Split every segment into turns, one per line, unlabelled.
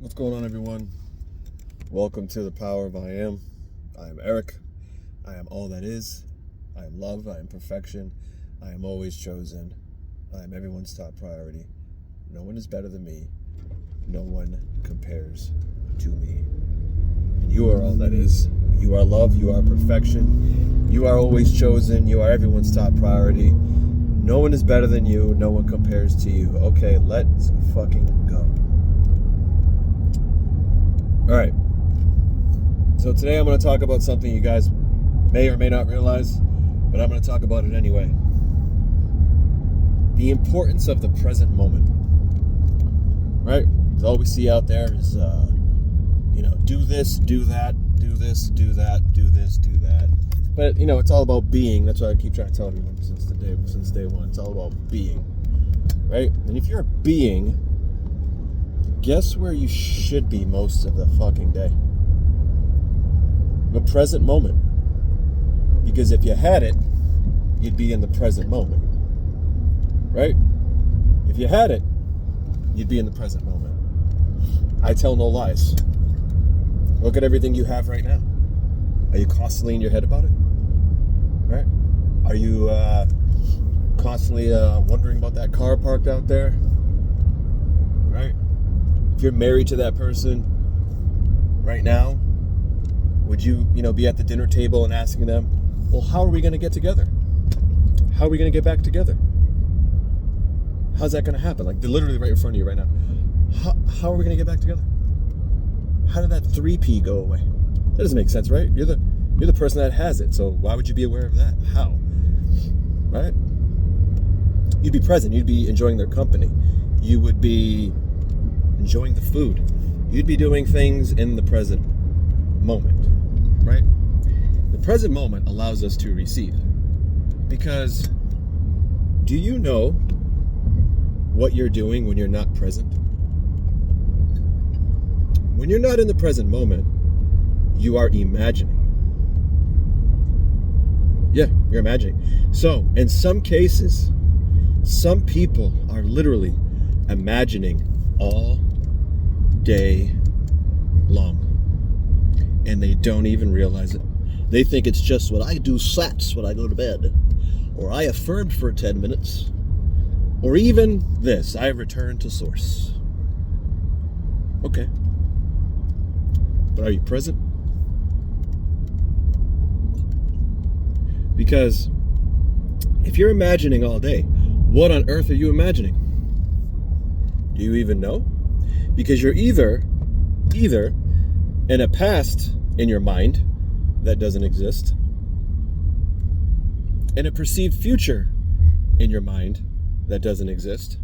What's going on, everyone? Welcome to the Power of I Am. I am Eric. I am all that is. I am love. I am perfection. I am always chosen. I am everyone's top priority. No one is better than me. No one compares to me. And you are all that is. You are love. You are perfection. You are always chosen. You are everyone's top priority. No one is better than you. No one compares to you. Okay, let's fucking go. All right, so today I'm going to talk about something you guys may or may not realize, but I'm going to talk about it anyway. The importance of the present moment, right? All we see out there is, do this, do that, do this, do that, do this, do that. But, it's all about being. That's what I keep trying to tell everyone since day one. It's all about being, right? And if you're a being, guess where you should be most of the fucking day? The present moment. Because if you had it, you'd be in the present moment. Right? If you had it, you'd be in the present moment. I tell no lies. Look at everything you have right now. Are you constantly in your head about it? Right? Are you constantly wondering about that car parked out there? Right? If you're married to that person right now, would you, be at the dinner table and asking them, well, how are we going to get together? How are we going to get back together? How's that going to happen? Like, they're literally right in front of you right now. How are we going to get back together? How did that 3P go away? That doesn't make sense, right? You're the person that has it, so why would you be aware of that? How? Right? You'd be present. You'd be enjoying their company. You would be enjoying the food. You'd be doing things in the present moment, right? The present moment allows us to receive. Because do you know what you're doing when you're not present? When you're not in the present moment, you are imagining. Yeah, you're imagining. So, in some cases, some people are literally imagining all day long, and they don't even realize it. They think it's just what I do sats when I go to bed, or I affirmed for 10 minutes, or even this, I returned to source. Okay, but are you present? Because if you're imagining all day, what on earth are you imagining? Do you even know? Because you're either in a past in your mind that doesn't exist, and a perceived future in your mind that doesn't exist,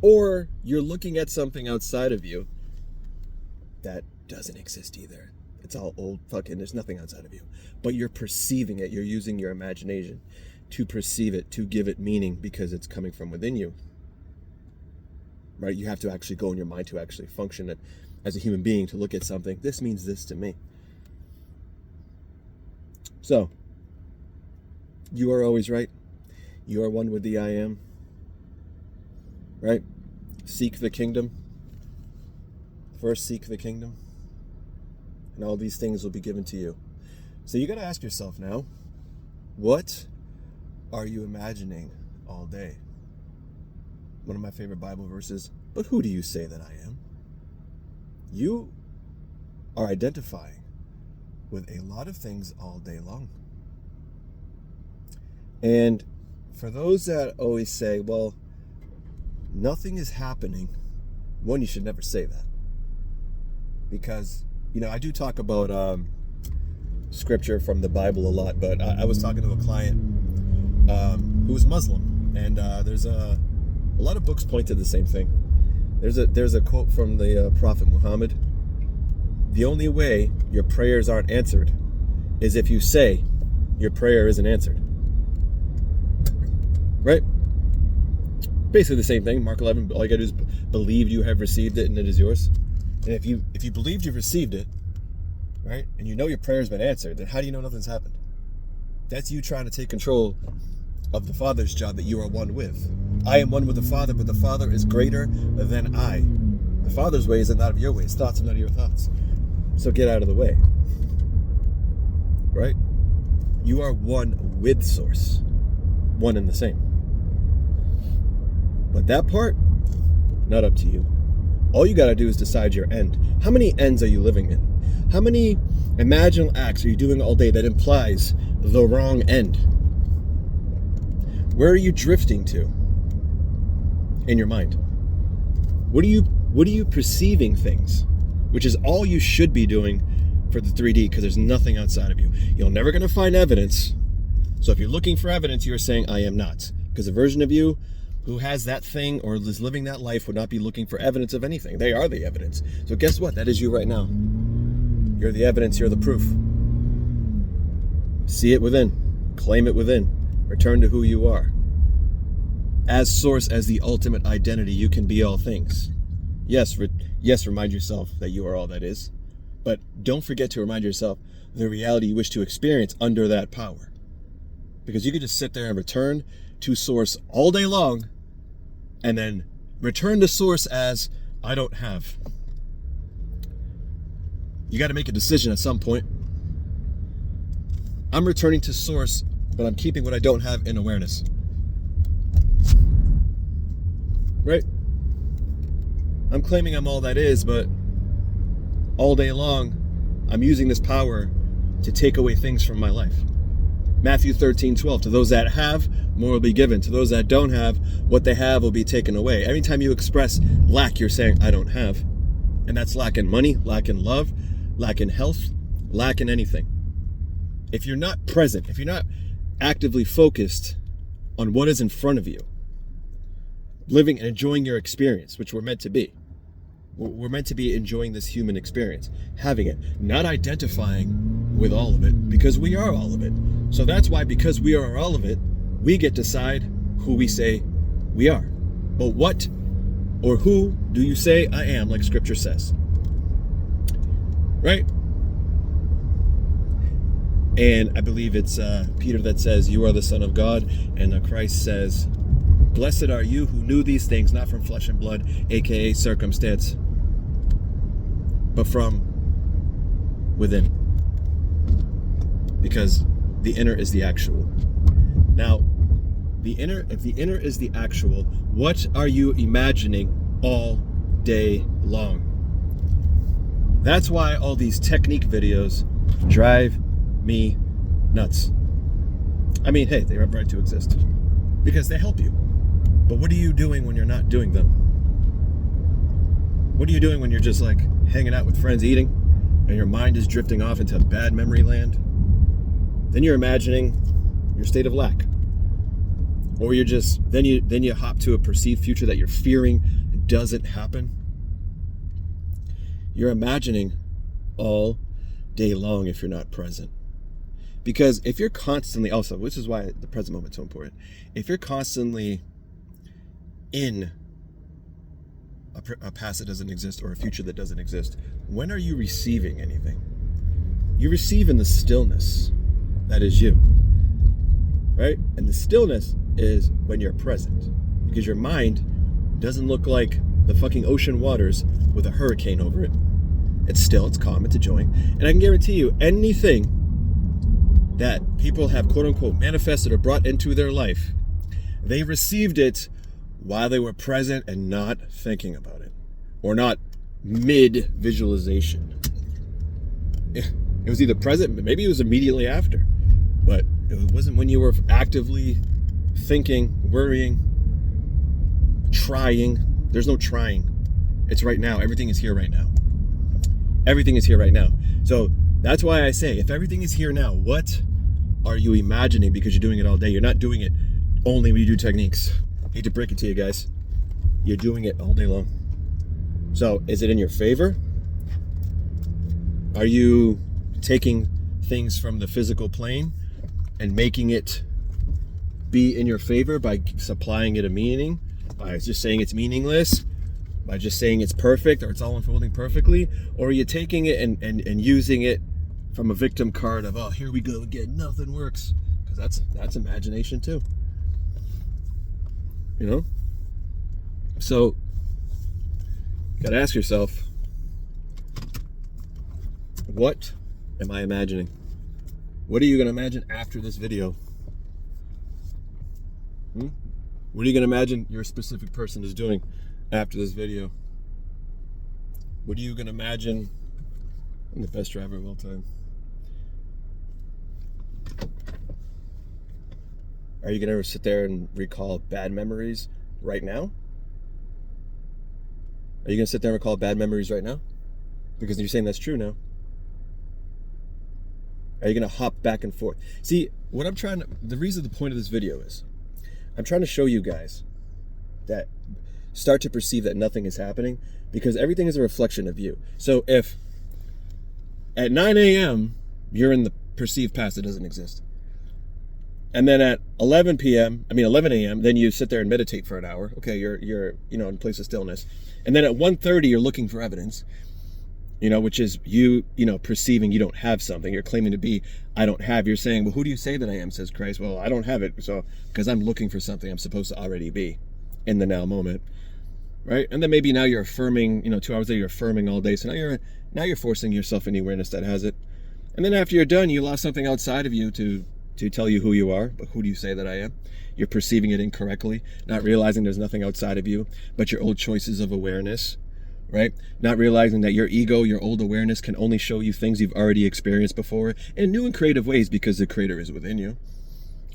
or you're looking at something outside of you that doesn't exist either. It's all old fucking, there's nothing outside of you. But you're perceiving it, you're using your imagination to perceive it, to give it meaning because it's coming from within you. Right? You have to actually go in your mind to actually function it as a human being, to look at something. This means this to me. So, you are always right. You are one with the I am. Right? Seek the kingdom. First seek the kingdom. And all these things will be given to you. So you got to ask yourself now, what are you imagining all day? One of my favorite Bible verses, but who do you say that I am? You are identifying with a lot of things all day long. And for those that always say, well, nothing is happening, one, you should never say that. Because, I do talk about scripture from the Bible a lot, but I was talking to a client who was Muslim, and there's a lot of books point to the same thing. There's a quote from the Prophet Muhammad. The only way your prayers aren't answered is if you say your prayer isn't answered. Right? Basically the same thing. Mark 11, all you gotta do is believe you have received it and it is yours. And if you believed you've received it, right, and you know your prayer's been answered, then how do you know nothing's happened? That's you trying to take control of the Father's job that you are one with. I am one with the Father, but the Father is greater than I. The Father's ways are not of your ways. Thoughts are not of your thoughts. So get out of the way. Right? You are one with Source. One and the same. But that part, not up to you. All you got to do is decide your end. How many ends are you living in? How many imaginal acts are you doing all day that implies the wrong end? Where are you drifting to in your mind? What are you perceiving things? Which is all you should be doing for the 3D, because there's nothing outside of you. You're never going to find evidence. So if you're looking for evidence, you're saying, I am not. Because a version of you who has that thing or is living that life would not be looking for evidence of anything. They are the evidence. So guess what? That is you right now. You're the evidence. You're the proof. See it within. Claim it within. Return to who you are. As Source, as the ultimate identity, you can be all things. Yes, remind yourself that you are all that is. But don't forget to remind yourself the reality you wish to experience under that power. Because you could just sit there and return to Source all day long, and then return to Source as, I don't have. You got to make a decision at some point. I'm returning to Source, but I'm keeping what I don't have in awareness. Right? I'm claiming I'm all that is, but all day long, I'm using this power to take away things from my life. Matthew 13:12, to those that have, more will be given. To those that don't have, what they have will be taken away. Every time you express lack, you're saying, I don't have. And that's lack in money, lack in love, lack in health, lack in anything. If you're not present, if you're not actively focused on what is in front of you, living and enjoying your experience, which we're meant to be. We're meant to be enjoying this human experience, having it, not identifying with all of it, because we are all of it. So that's why, because we are all of it, we get to decide who we say we are. But what or who do you say I am, like Scripture says? Right? And I believe it's Peter that says, you are the Son of God, and Christ says, blessed are you who knew these things, not from flesh and blood, aka circumstance, but from within. Because the inner is the actual. Now, if the inner is the actual, what are you imagining all day long? That's why all these technique videos drive me nuts. I mean, hey, they have a right to exist because they help you. But what are you doing when you're not doing them? What are you doing when you're just like hanging out with friends eating and your mind is drifting off into bad memory land? Then you're imagining your state of lack. Or you're just, then you hop to a perceived future that you're fearing doesn't happen. You're imagining all day long if you're not present. Because if you're constantly, also, which is why the present moment is so important, if you're constantly in a past that doesn't exist or a future that doesn't exist, when are you receiving anything? You receive in the stillness that is you, right? And the stillness is when you're present, because your mind doesn't look like the fucking ocean waters with a hurricane over it. It's still, it's calm, it's enjoying. And I can guarantee you, anything that people have quote unquote manifested or brought into their life, they received it while they were present and not thinking about it, or not mid visualization. It was either present, but maybe it was immediately after, but it wasn't when you were actively thinking, worrying, trying. There's no trying. It's right now. Everything is here right now. Everything is here right now. So that's why I say, if everything is here now, what are you imagining? Because you're doing it all day. You're not doing it only when you do techniques. Hate to break it to you guys. You're doing it all day long. So is it in your favor? Are you taking things from the physical plane and making it be in your favor by supplying it a meaning, by just saying it's meaningless, by just saying it's perfect or it's all unfolding perfectly? Or are you taking it and using it from a victim card of, oh, here we go again, nothing works? Because that's imagination too. You know? So Gotta ask yourself, what am I imagining? What are you gonna imagine after this video? What are you gonna imagine your specific person is doing after this video? What are you gonna imagine? I'm the best driver of all time. Are you gonna sit there and recall bad memories right now? Are you gonna sit there and recall bad memories right now? Because you're saying that's true now. Are you gonna hop back and forth? See, what I'm trying to, the reason the point of this video is, I'm trying to show you guys that start to perceive that nothing is happening because everything is a reflection of you. So if at 9 a.m. you're in the perceived past that doesn't exist, and then at 11 a.m., then you sit there and meditate for an hour. Okay, you're in a place of stillness, and then at 1:30 you're looking for evidence. Which is you perceiving you don't have something. You're claiming to be, I don't have. You're saying, well, who do you say that I am, says Christ? Well, I don't have it, so because I'm looking for something I'm supposed to already be in the now moment, right? And then maybe now you're affirming, 2 hours later you're affirming all day. So now you're forcing yourself any awareness that has it. And then after you're done, you lost something outside of you to tell you who you are. But who do you say that I am? You're perceiving it incorrectly, not realizing there's nothing outside of you but your old choices of awareness. Right? Not realizing that your ego, your old awareness can only show you things you've already experienced before in new and creative ways because the creator is within you.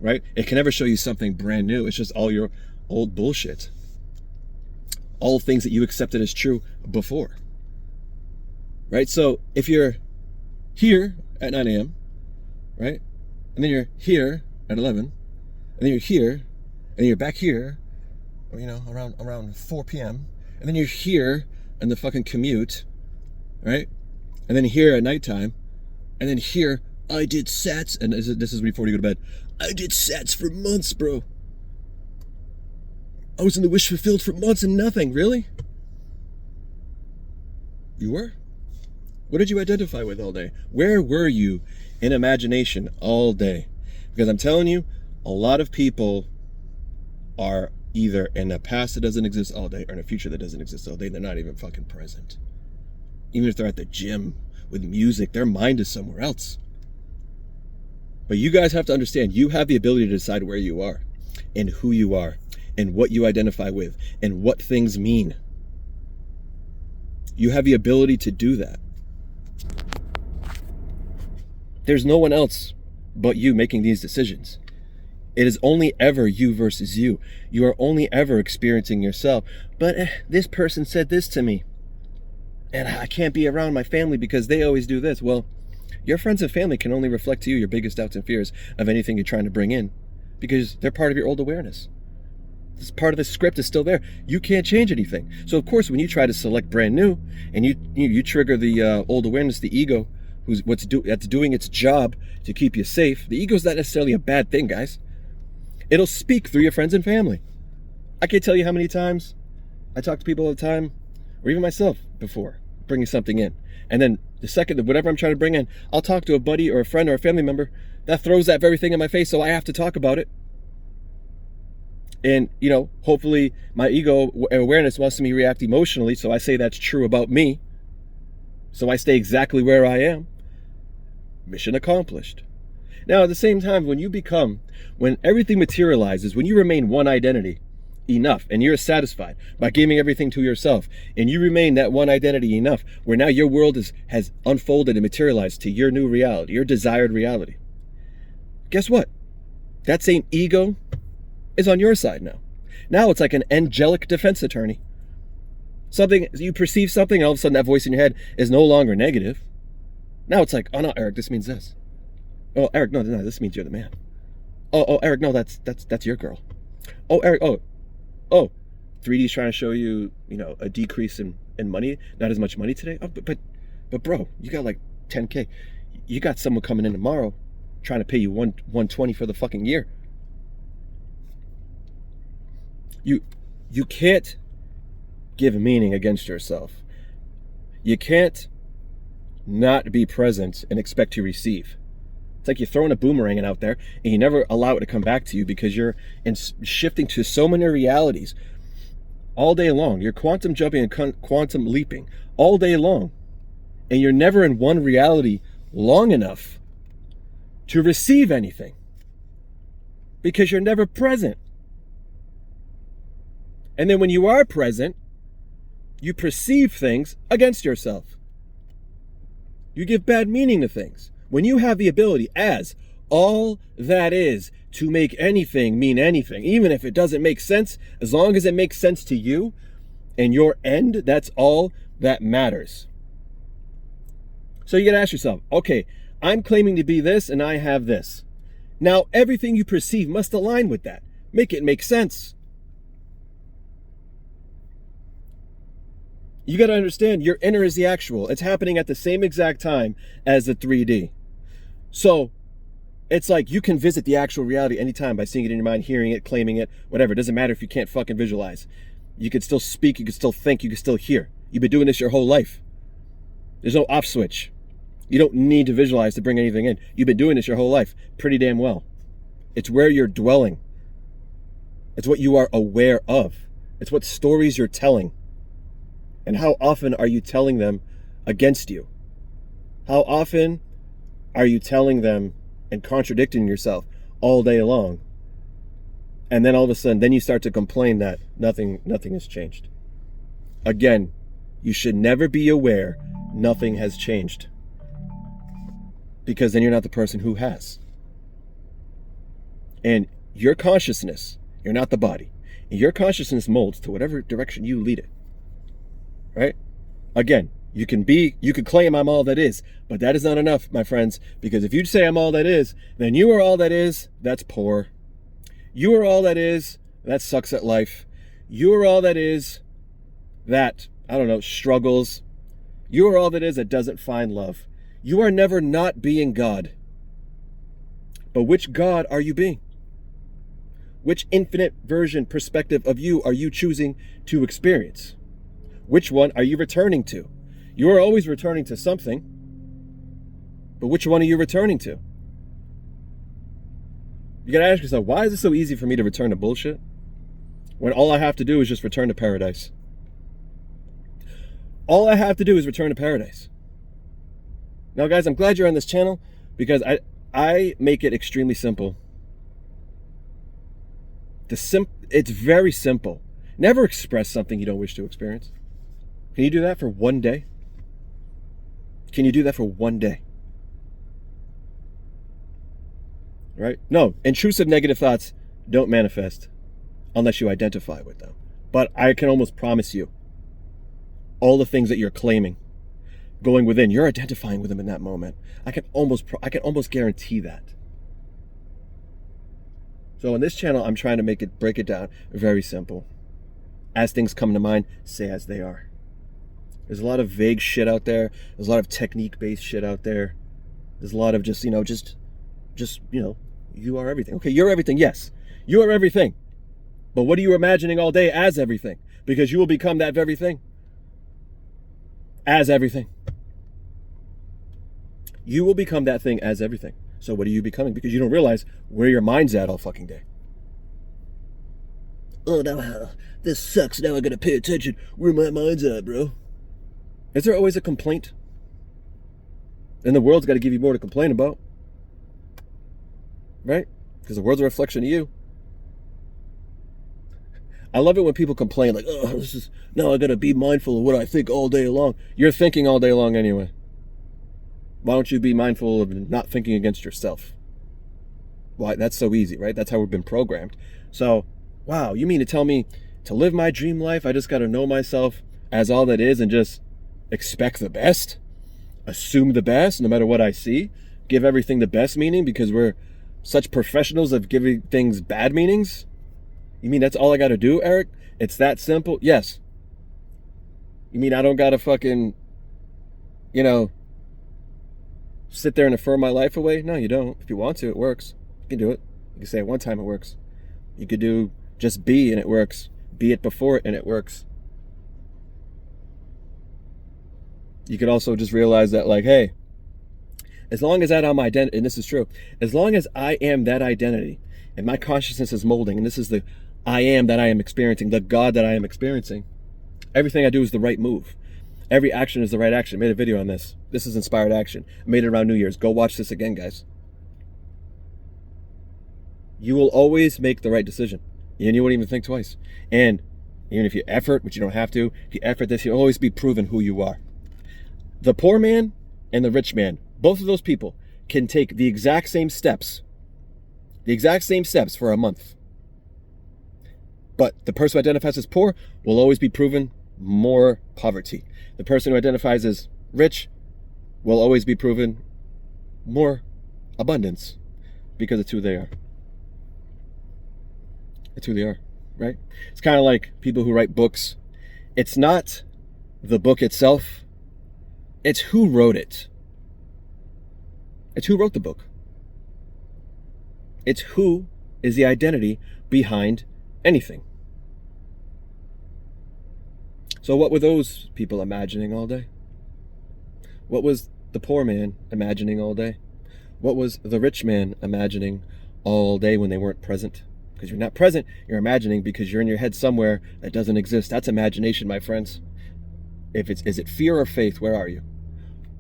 Right? It can never show you something brand new. It's just all your old bullshit. All things that you accepted as true before. Right? So if you're here at 9 a.m., right? And then you're here at 11, and then you're here, and then you're back here, around 4 p.m., and then you're here and the fucking commute, right? And then here at nighttime, and then here, I did sats, and this is before you go to bed. I did sats for months, bro. I was in the wish fulfilled for months and nothing, really? You were? What did you identify with all day? Where were you in imagination all day? Because I'm telling you, a lot of people are either in a past that doesn't exist all day or in a future that doesn't exist all day. They're not even fucking present. Even if they're at the gym with music, their mind is somewhere else. But you guys have to understand, you have the ability to decide where you are and who you are and what you identify with and what things mean. You have the ability to do that. There's no one else but you making these decisions. It is only ever you versus you. You are only ever experiencing yourself. But this person said this to me, and I can't be around my family because they always do this. Well, your friends and family can only reflect to you your biggest doubts and fears of anything you're trying to bring in because they're part of your old awareness. This part of the script is still there. You can't change anything. So of course, when you try to select brand new and you trigger the old awareness, the ego, that's doing its job to keep you safe. The ego is not necessarily a bad thing, guys. It'll speak through your friends and family. I can't tell you how many times I talk to people all the time, or even myself before, bringing something in. And then the second that whatever I'm trying to bring in, I'll talk to a buddy or a friend or a family member that throws that very thing in my face, so I have to talk about it. And, hopefully my ego awareness wants me to react emotionally, so I say that's true about me. So I stay exactly where I am. Mission accomplished. Now, at the same time, when everything materializes, when you remain one identity enough and you're satisfied by giving everything to yourself and you remain that one identity enough where now your world has unfolded and materialized to your new reality, your desired reality. Guess what? That same ego is on your side now. Now it's like an angelic defense attorney. You perceive something, and all of a sudden that voice in your head is no longer negative. Now it's like, oh no, Eric, this means this. Oh, Eric, no, this means you're the man. Oh, Eric, no, that's your girl. Oh, Eric, 3D's trying to show you, a decrease in money, not as much money today. Oh, but bro, you got like 10K. You got someone coming in tomorrow trying to pay you 120 for the fucking year. You can't give meaning against yourself. You can't not be present and expect to receive. It's like you're throwing a boomerang out there and you never allow it to come back to you because you're shifting to so many realities all day long. You're quantum jumping and quantum leaping all day long. And you're never in one reality long enough to receive anything because you're never present. And then when you are present, you perceive things against yourself. You give bad meaning to things. When you have the ability, as all that is, to make anything mean anything, even if it doesn't make sense, as long as it makes sense to you and your end, that's all that matters. So you gotta ask yourself, okay, I'm claiming to be this and I have this. Now, everything you perceive must align with that. Make it make sense. You got to understand, your inner is the actual. It's happening at the same exact time as the 3D. So it's like you can visit the actual reality anytime by seeing it in your mind, hearing it, claiming it, whatever. It doesn't matter if you can't fucking visualize. You can still speak, you can still think, you can still hear. You've been doing this your whole life. There's no off switch. You don't need to visualize to bring anything in. You've been doing this your whole life pretty damn well. It's where you're dwelling. It's what you are aware of. It's what stories you're telling. And how often are you telling them against you? How often are you telling them and contradicting yourself all day long? And then all of a sudden, then you start to complain that nothing has changed. Again, you should never be aware nothing has changed. Because then you're not the person who has. And your consciousness, you're not the body. And your consciousness molds to whatever direction you lead it. Right? Again, you could claim I'm all that is, but that is not enough, my friends, because if you say I'm all that is, then you are all that is, that's poor. You are all that is, that sucks at life. You are all that is, that, struggles. You are all that is, that doesn't find love. You are never not being God. But which God are you being? Which infinite version, perspective of you are you choosing to experience? Which one are you returning to? You are always returning to something, but which one are you returning to? You gotta ask yourself, why is it so easy for me to return to bullshit when all I have to do is just return to paradise? All I have to do is return to paradise. Now, guys, I'm glad you're on this channel because I make it extremely simple. It's very simple. Never express something you don't wish to experience. Can you do that for one day? Can you do that for one day? Right? No, intrusive negative thoughts don't manifest unless you identify with them. But I can almost promise you, all the things that you're claiming, going within, you're identifying with them in that moment. I can almost guarantee that. So on this channel, I'm trying to break it down very simple. As things come to mind, say as they are. There's a lot of vague shit out there. There's a lot of technique-based shit out there. There's a lot of just, you are everything. Okay, you're everything, yes. You are everything. But what are you imagining all day as everything? Because you will become that very thing. As everything. You will become that thing as everything. So what are you becoming? Because you don't realize where your mind's at all fucking day. Oh, now this sucks. Now I gotta pay attention where my mind's at, bro. Is there always a complaint? And the world's got to give you more to complain about. Right? Because the world's a reflection of you. I love it when people complain like, oh, now I got to be mindful of what I think all day long. You're thinking all day long anyway. Why don't you be mindful of not thinking against yourself? Why? That's so easy, right? That's how we've been programmed. So, wow, you mean to tell me to live my dream life, I just got to know myself as all that is and just expect the best? Assume the best no matter what I see? Give everything the best meaning because we're such professionals of giving things bad meanings? You mean that's all I got to do, Eric? It's that simple? Yes. You mean I don't got to fucking, sit there and affirm my life away? No, you don't. If you want to, it works. You can do it. You can say it one time, it works. You could do just be and it works. Be it before it and it works. You could also just realize that, like, hey, as long as I'm identity, and this is true, as long as I am that identity and my consciousness is molding, and this is the I am that I am experiencing, the God that I am experiencing, everything I do is the right move. Every action is the right action. I made a video on this. This is inspired action. I made it around New Year's. Go watch this again, guys. You will always make the right decision. And you won't even think twice. And even if you effort, which you don't have to, if you effort this, you'll always be proven who you are. The poor man and the rich man, both of those people can take the exact same steps for a month. But the person who identifies as poor will always be proven more poverty. The person who identifies as rich will always be proven more abundance, because it's who they are. It's who they are, right? It's kind of like people who write books. It's not the book itself. It's who wrote it. It's who wrote the book. It's who is the identity behind anything. So what were those people imagining all day? What was the poor man imagining all day? What was the rich man imagining all day when they weren't present? Because you're not present, you're imagining because you're in your head somewhere that doesn't exist. That's imagination, my friends. Is it fear or faith? Where are you?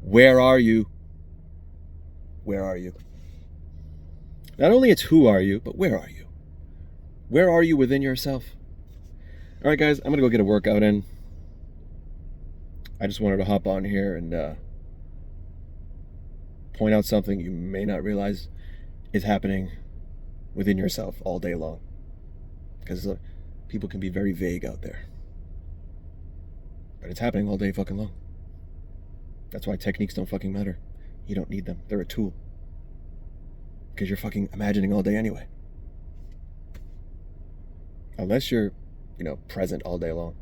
Where are you? Where are you? Not only it's who are you, but where are you? Where are you within yourself? All right, guys, I'm going to go get a workout in. I just wanted to hop on here and point out something you may not realize is happening within yourself all day long. Because people can be very vague out there. But it's happening all day fucking long. That's why techniques don't fucking matter. You don't need them. They're a tool. Because you're fucking imagining all day anyway. Unless you're, present all day long.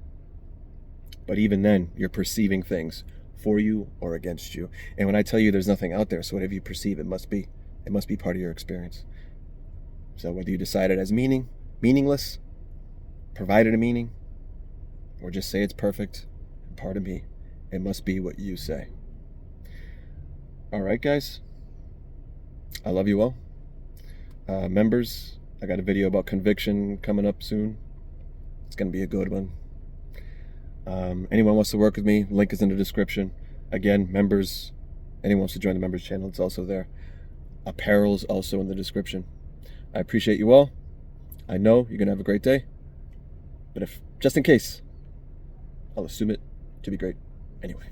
But even then, you're perceiving things for you or against you. And when I tell you there's nothing out there, so whatever you perceive, it must be part of your experience. So whether you decide it as meaningless, provided a meaning, or just say it's perfect and part of me, it must be what you say. All right, guys. I love you all. Members, I got a video about conviction coming up soon. It's going to be a good one. Anyone wants to work with me, link is in the description. Again, members, anyone wants to join the members channel, it's also there. Apparel is also in the description. I appreciate you all. I know you're going to have a great day. But just in case, I'll assume it to be great anyway.